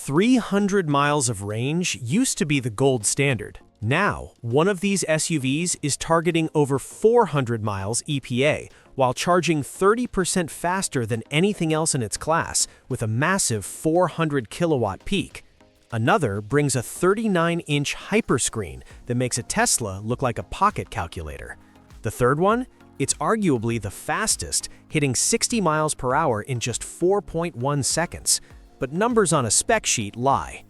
300 miles of range used to be the gold standard. Now, one of these SUVs is targeting over 400 miles EPA, while charging 30% faster than anything else in its class, with a massive 400 kilowatt peak. Another brings a 39-inch Hyperscreen that makes a Tesla look like a pocket calculator. The third one? It's arguably the fastest, hitting 60 miles per hour in just 4.1 seconds. But numbers on a spec sheet lie.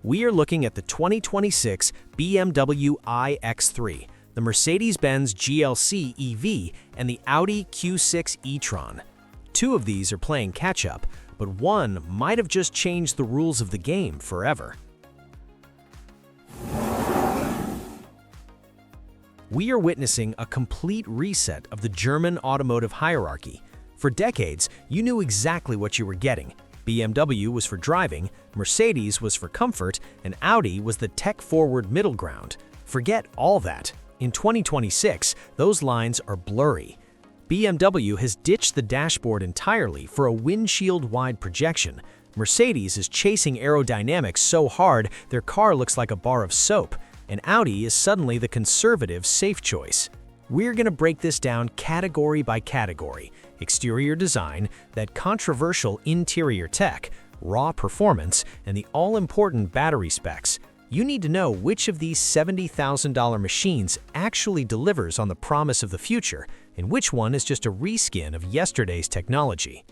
We are looking at the 2026 BMW iX3, the Mercedes-Benz GLC EV, and the Audi Q6 e-tron. Two of these are playing catch-up, but one might have just changed the rules of the game forever. We are witnessing a complete reset of the German automotive hierarchy. For decades, you knew exactly what you were getting. BMW was for driving, Mercedes was for comfort, and Audi was the tech-forward middle ground. Forget all that. In 2026, those lines are blurry. BMW has ditched the dashboard entirely for a windshield-wide projection. Mercedes is chasing aerodynamics so hard their car looks like a bar of soap, and Audi is suddenly the conservative, safe choice. We're going to break this down category by category: exterior design, that controversial interior tech, raw performance, and the all-important battery specs. You need to know which of these $70,000 machines actually delivers on the promise of the future, and which one is just a reskin of yesterday's technology.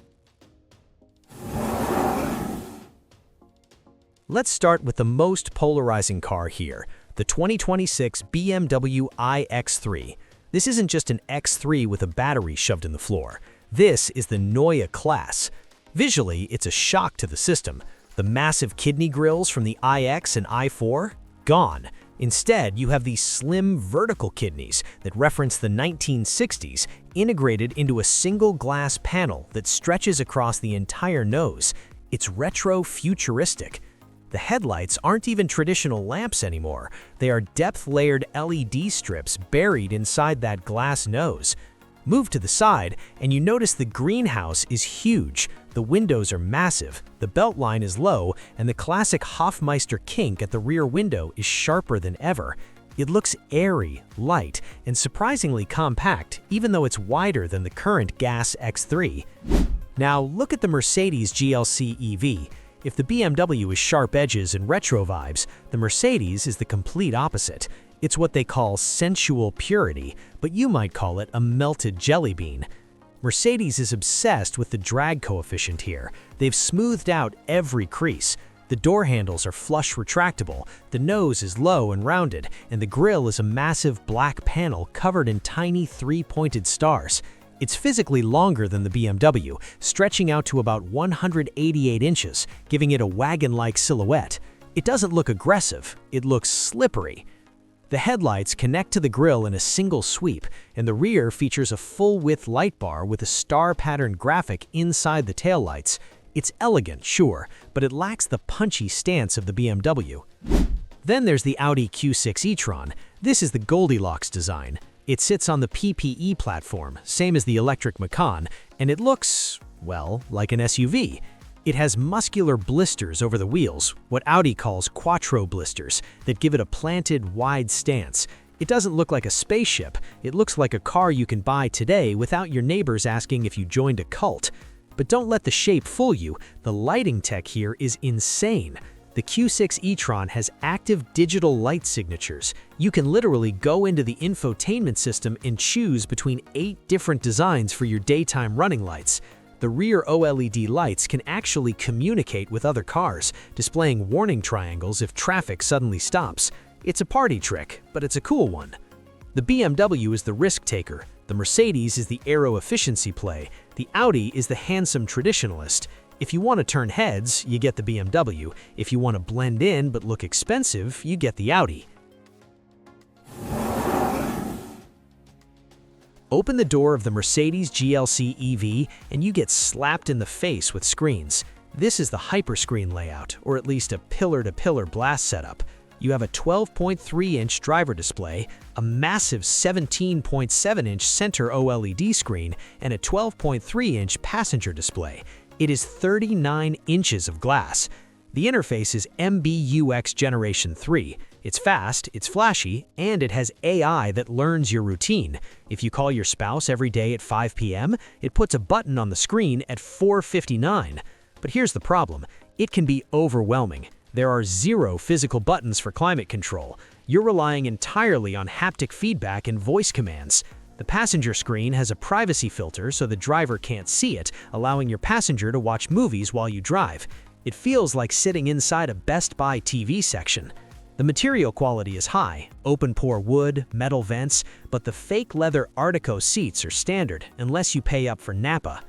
Let's start with the most polarizing car here, the 2026 BMW iX3. This isn't just an X3 with a battery shoved in the floor. This is the Neue Klasse. Visually, it's a shock to the system. The massive kidney grills from the iX and i4? Gone. Instead, you have these slim vertical kidneys that reference the 1960s, integrated into a single glass panel that stretches across the entire nose. It's retro-futuristic. The headlights aren't even traditional lamps anymore. They are depth-layered LED strips buried inside that glass nose. Move to the side, and you notice the greenhouse is huge. The windows are massive, the belt line is low, and the classic Hofmeister kink at the rear window is sharper than ever. It looks airy, light, and surprisingly compact, even though it's wider than the current gas X3. Now look at the Mercedes GLC EV. If the BMW is sharp edges and retro vibes, the Mercedes is the complete opposite. It's what they call sensual purity, but you might call it a melted jelly bean. Mercedes is obsessed with the drag coefficient here. They've smoothed out every crease. The door handles are flush retractable, the nose is low and rounded, and the grille is a massive black panel covered in tiny three-pointed stars. It's physically longer than the BMW, stretching out to about 188 inches, giving it a wagon-like silhouette. It doesn't look aggressive, it looks slippery. The headlights connect to the grille in a single sweep, and the rear features a full-width light bar with a star-patterned graphic inside the taillights. It's elegant, sure, but it lacks the punchy stance of the BMW. Then there's the Audi Q6 e-tron. This is the Goldilocks design. It sits on the PPE platform, same as the electric Macan, and it looks, well, like an SUV. It has muscular blisters over the wheels, what Audi calls quattro blisters, that give it a planted, wide stance. It doesn't look like a spaceship, it looks like a car you can buy today without your neighbors asking if you joined a cult. But don't let the shape fool you, the lighting tech here is insane. The Q6 e-tron has active digital light signatures. You can literally go into the infotainment system and choose between 8 different designs for your daytime running lights. The rear OLED lights can actually communicate with other cars, displaying warning triangles if traffic suddenly stops. It's a party trick, but it's a cool one. The BMW is the risk taker, the Mercedes is the aero efficiency play, the Audi is the handsome traditionalist. If you want to turn heads, you get the BMW. If you want to blend in but look expensive, you get the Audi. Open the door of the Mercedes GLC EV and you get slapped in the face with screens. This is the Hyperscreen layout, or at least a pillar-to-pillar blast setup. You have a 12.3-inch driver display, a massive 17.7-inch center OLED screen, and a 12.3-inch passenger display. It is 39 inches of glass. The interface is MBUX Generation 3. It's fast, it's flashy, and it has AI that learns your routine. If you call your spouse every day at 5 p.m., it puts a button on the screen at 4:59. But here's the problem. It can be overwhelming. There are 0 physical buttons for climate control. You're relying entirely on haptic feedback and voice commands. The passenger screen has a privacy filter so the driver can't see it, allowing your passenger to watch movies while you drive. It feels like sitting inside a Best Buy TV section. The material quality is high, open-pore wood, metal vents, but the fake leather Artico seats are standard unless you pay up for Napa.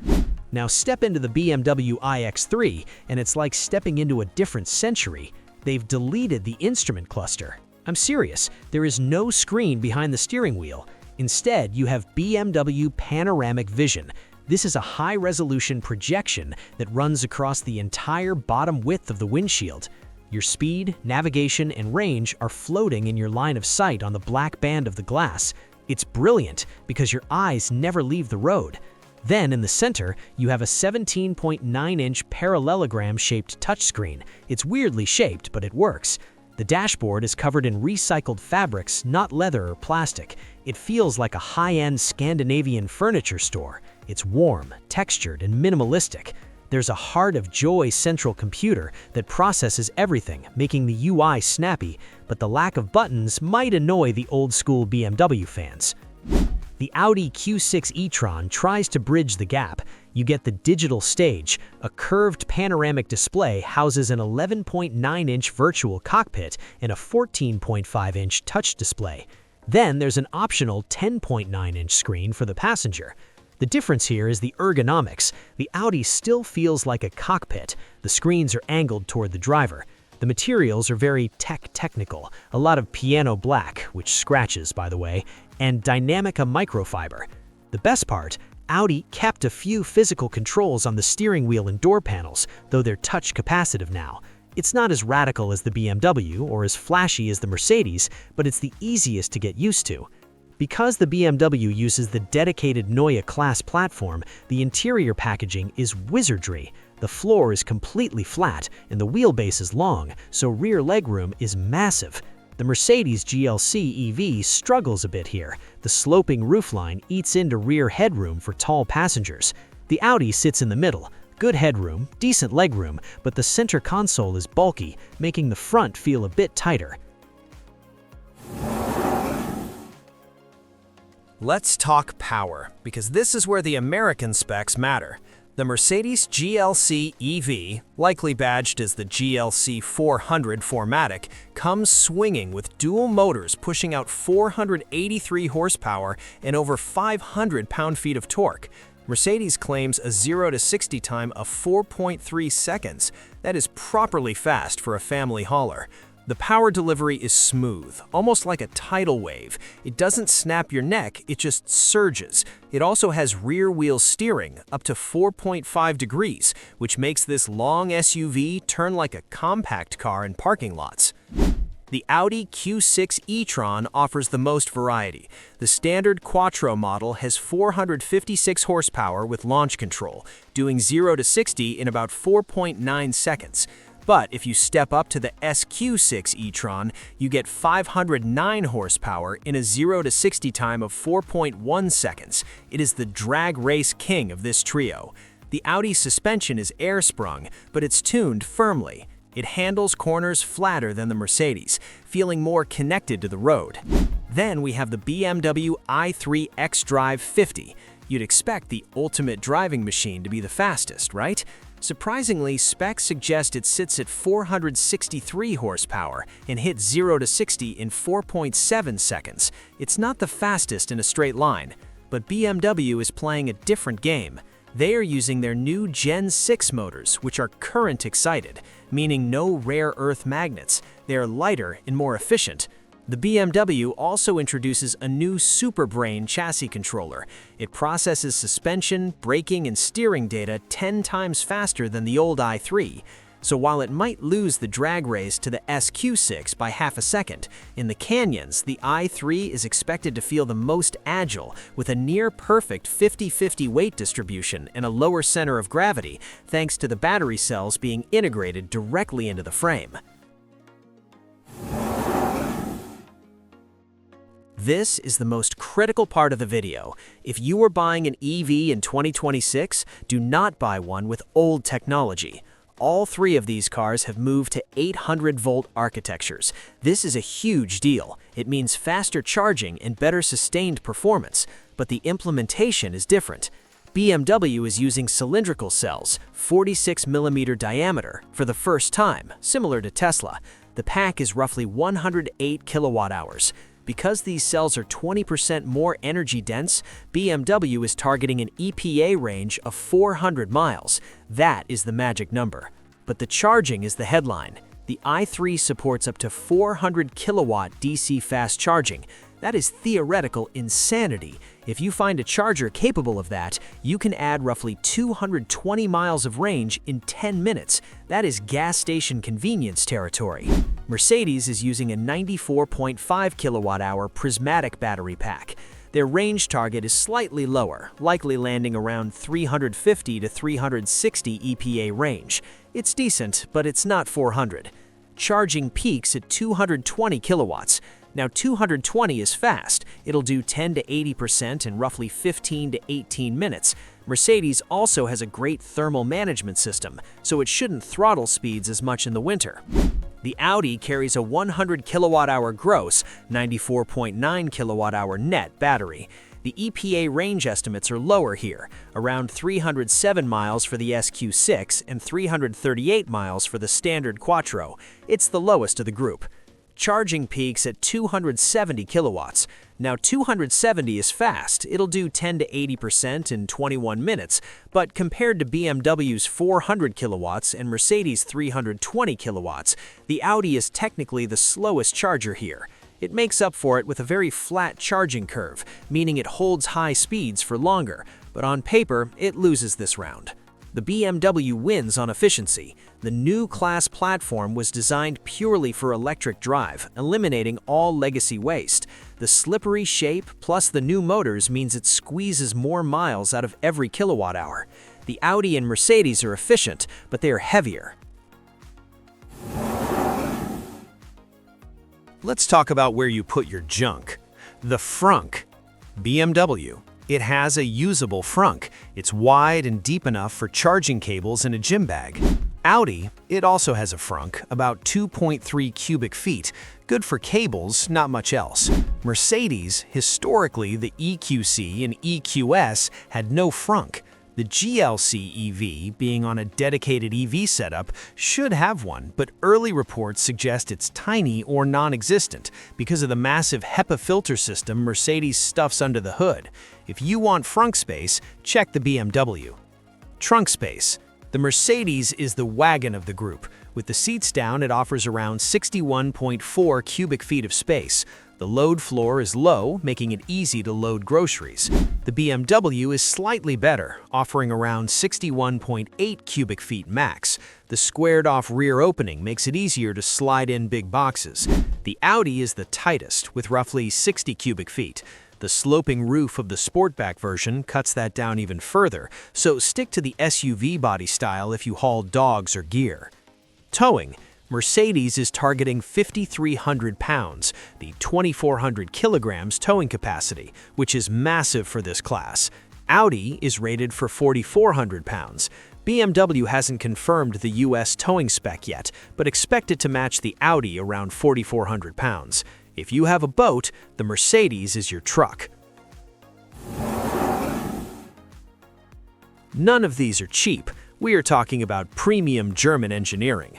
Now step into the BMW iX3 and it's like stepping into a different century. They've deleted the instrument cluster. I'm serious, there is no screen behind the steering wheel. Instead, you have BMW Panoramic Vision. This is a high-resolution projection that runs across the entire bottom width of the windshield. Your speed, navigation, and range are floating in your line of sight on the black band of the glass. It's brilliant because your eyes never leave the road. Then, in the center, you have a 17.9-inch parallelogram-shaped touchscreen. It's weirdly shaped, but it works. The dashboard is covered in recycled fabrics, not leather or plastic. It feels like a high-end Scandinavian furniture store. It's warm, textured, and minimalistic. There's a Heart of Joy central computer that processes everything, making the UI snappy, but the lack of buttons might annoy the old-school BMW fans. The Audi Q6 e-tron tries to bridge the gap. You get the digital stage. A curved panoramic display houses an 11.9-inch virtual cockpit and a 14.5-inch touch display. Then there's an optional 10.9-inch screen for the passenger. The difference here is the ergonomics. The Audi still feels like a cockpit. The screens are angled toward the driver. The materials are very technical, a lot of piano black, which scratches, by the way, and Dynamica microfiber. The best part, Audi kept a few physical controls on the steering wheel and door panels, though they're touch capacitive now. It's not as radical as the BMW or as flashy as the Mercedes, but it's the easiest to get used to. Because the BMW uses the dedicated Neue Class platform, the interior packaging is wizardry. The floor is completely flat and the wheelbase is long, so rear legroom is massive. The Mercedes GLC EV struggles a bit here. The sloping roofline eats into rear headroom for tall passengers. The Audi sits in the middle. Good headroom, decent legroom, but the center console is bulky, making the front feel a bit tighter. Let's talk power, because this is where the American specs matter. The Mercedes GLC EV, likely badged as the GLC 400 4MATIC, comes swinging with dual motors pushing out 483 horsepower and over 500 pound-feet of torque. Mercedes claims a 0 to 60 time of 4.3 seconds. That is properly fast for a family hauler. The power delivery is smooth, almost like a tidal wave. It doesn't snap your neck, it just surges. It also has rear-wheel steering, up to 4.5 degrees, which makes this long SUV turn like a compact car in parking lots. The Audi Q6 e-tron offers the most variety. The standard Quattro model has 456 horsepower with launch control, doing 0 to 60 in about 4.9 seconds. But if you step up to the SQ6 e-tron, you get 509 horsepower in a 0 to 60 time of 4.1 seconds. It is the drag race king of this trio. The Audi suspension is air-sprung, but it's tuned firmly. It handles corners flatter than the Mercedes, feeling more connected to the road. Then we have the BMW i3 xDrive 50. You'd expect the ultimate driving machine to be the fastest, right? Surprisingly, specs suggest it sits at 463 horsepower and hits 0 to 60 in 4.7 seconds. It's not the fastest in a straight line, but BMW is playing a different game. They are using their new Gen 6 motors, which are current-excited, meaning no rare earth magnets. They are lighter and more efficient. The BMW also introduces a new SuperBrain chassis controller. It processes suspension, braking, and steering data 10 times faster than the old i3. So while it might lose the drag race to the Q6 by half a second, in the canyons, the i3 is expected to feel the most agile, with a near-perfect 50-50 weight distribution and a lower center of gravity, thanks to the battery cells being integrated directly into the frame. This is the most critical part of the video. If you are buying an EV in 2026, do not buy one with old technology. All three of these cars have moved to 800-volt architectures. This is a huge deal. It means faster charging and better sustained performance, but the implementation is different. BMW is using cylindrical cells, 46mm diameter, for the first time, similar to Tesla. The pack is roughly 108 kilowatt-hours. Because these cells are 20% more energy dense, BMW is targeting an EPA range of 400 miles. That is the magic number. But the charging is the headline. The i3 supports up to 400 kilowatt DC fast charging. That is theoretical insanity. If you find a charger capable of that, you can add roughly 220 miles of range in 10 minutes. That is gas station convenience territory. Mercedes is using a 94.5 kilowatt-hour prismatic battery pack. Their range target is slightly lower, likely landing around 350 to 360 EPA range. It's decent, but it's not 400. Charging peaks at 220 kilowatts. Now 220 is fast. It'll do 10 to 80% in roughly 15 to 18 minutes. Mercedes also has a great thermal management system, so it shouldn't throttle speeds as much in the winter. The Audi carries a 100 kilowatt-hour gross, 94.9 kilowatt-hour net battery. The EPA range estimates are lower here, around 307 miles for the Q6 and 338 miles for the standard Quattro. It's the lowest of the group. Charging peaks at 270 kilowatts. Now 270 is fast. It'll do 10 to 80% in 21 minutes, but compared to BMW's 400 kilowatts and Mercedes' 320 kilowatts, the Audi is technically the slowest charger here. It makes up for it with a very flat charging curve, meaning it holds high speeds for longer, but on paper, it loses this round. The BMW wins on efficiency. The new class platform was designed purely for electric drive, eliminating all legacy waste. The slippery shape plus the new motors means it squeezes more miles out of every kilowatt hour. The Audi and Mercedes are efficient, but they are heavier. Let's talk about where you put your junk. The frunk. BMW. It has a usable frunk. It's wide and deep enough for charging cables and a gym bag. Audi, it also has a frunk, about 2.3 cubic feet. Good for cables, not much else. Mercedes, historically the EQC and EQS had no frunk. The GLC EV, being on a dedicated EV setup, should have one, but early reports suggest it's tiny or non-existent because of the massive HEPA filter system Mercedes stuffs under the hood. If you want frunk space, check the BMW. Trunk space. The Mercedes is the wagon of the group. With the seats down, it offers around 61.4 cubic feet of space. The load floor is low, making it easy to load groceries. The BMW is slightly better, offering around 61.8 cubic feet max. The squared-off rear opening makes it easier to slide in big boxes. The Audi is the tightest, with roughly 60 cubic feet. The sloping roof of the Sportback version cuts that down even further, so stick to the SUV body style if you haul dogs or gear. Towing. Mercedes is targeting 5,300 pounds, the 2,400 kilograms towing capacity, which is massive for this class. Audi is rated for 4,400 pounds. BMW hasn't confirmed the US towing spec yet, but expect it to match the Audi around 4,400 pounds. If you have a boat, the Mercedes is your truck. None of these are cheap. We are talking about premium German engineering.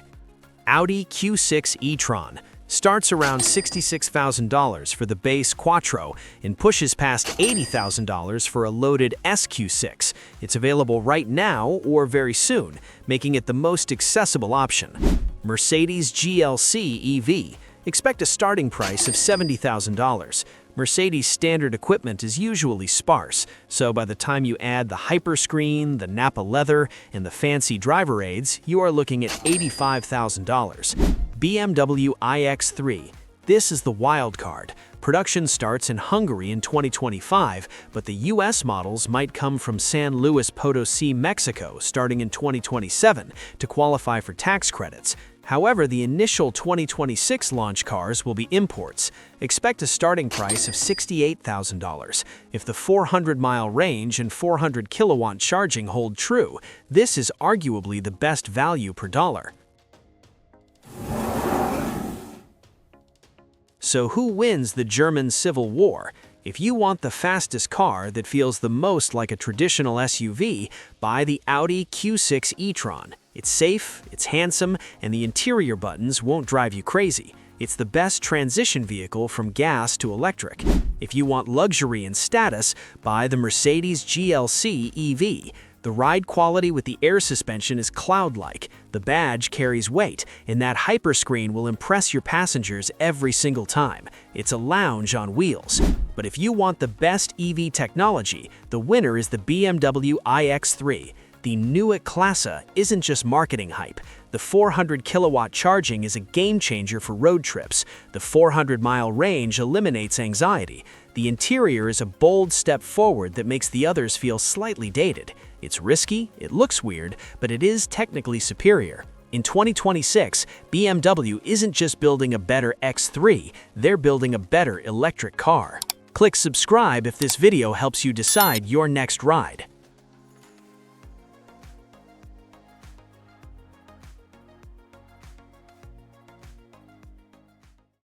Audi Q6 e-tron starts around $66,000 for the base Quattro and pushes past $80,000 for a loaded Q6. It's available right now or very soon, making it the most accessible option. Mercedes GLC EV. Expect a starting price of $70,000. Mercedes standard equipment is usually sparse, so by the time you add the Hyperscreen, the Napa leather, and the fancy driver aids, you are looking at $85,000. BMW iX3. This is the wild card. Production starts in Hungary in 2025, but the US models might come from San Luis Potosí, Mexico, starting in 2027 to qualify for tax credits. However, the initial 2026 launch cars will be imports. Expect a starting price of $68,000. If the 400-mile range and 400-kilowatt charging hold true, this is arguably the best value per dollar. So who wins the German Civil War? If you want the fastest car that feels the most like a traditional SUV, buy the Audi Q6 e-tron. It's safe, it's handsome, and the interior buttons won't drive you crazy. It's the best transition vehicle from gas to electric. If you want luxury and status, buy the Mercedes GLC EV. The ride quality with the air suspension is cloud-like, the badge carries weight, and that Hyperscreen will impress your passengers every single time. It's a lounge on wheels. But if you want the best EV technology, the winner is the BMW iX3. The new Classe isn't just marketing hype. The 400-kilowatt charging is a game-changer for road trips. The 400-mile range eliminates anxiety. The interior is a bold step forward that makes the others feel slightly dated. It's risky, it looks weird, but it is technically superior. In 2026, BMW isn't just building a better X3, they're building a better electric car. Click subscribe if this video helps you decide your next ride.